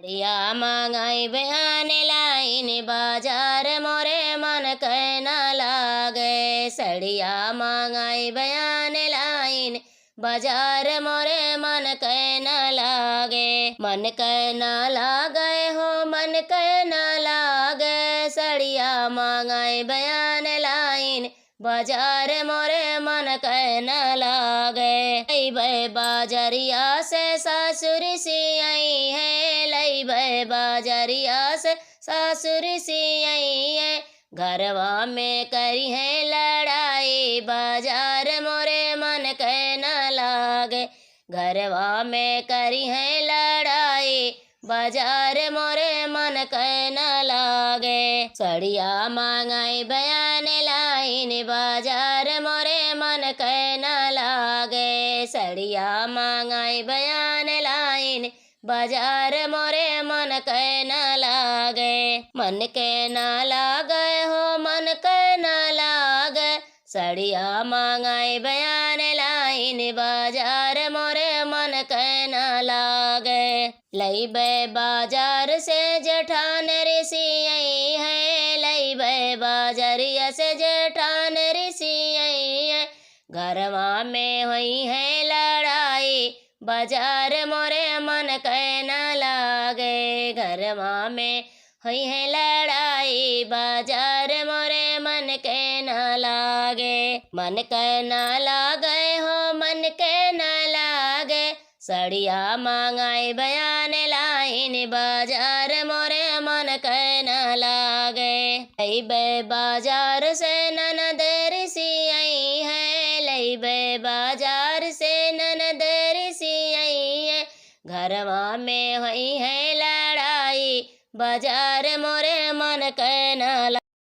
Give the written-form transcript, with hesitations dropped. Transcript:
या मांगाई बयान लाइन बाजार मोरे मन कै न लागे। सड़िया मांगाई बयान लाइन बाजार मोरे मन कै न लागे। मन कै न लागे हो मन कै न लागे। सड़िया मांगाई बयान लाइन बाजार मोरे मन कै न लागे। लई भय बाजरिया से सासुर सी आई है। लई भय बाजरिया से सासुर सी आई है। घरवा में करी है लड़ाई बाजार मोरे मन कै न लागे। घरवा में करी है लड़ाई बाजार मोरे मन कै न लागे। सड़िया मांगाई बयान लाइन बाजार मोरे मन कै न लागे। सड़िया मांगाई बयान लाइन बाजार मोरे मन कै न लागे। मन कै न लागे हो मन कै न लागे। सड़िया मांगाई बयान लाइन बाजार मोरे मन कै न लागे। लई बे बाजार से जेठान ऋषि आई है। लई बे बाजरिया से जेठान ऋषि आई है। घरवा में हुई है लड़ाई बाजार मोरे मन कै न लागे। घरवा में हुई है लड़ाई बाजार मोरे मन कै न लागे। मन कै न लागे हो मन कै न लागे। सड़िया मांगाई बयान लाइन बाजार मोरे मन कै न लागे। लई बे बाजार से ननद ऋषि आई है। लई बे बाजार से ननद ऋषि आई है। घरवा में हुई है लड़ाई बाजार मोरे मन कै न लागे।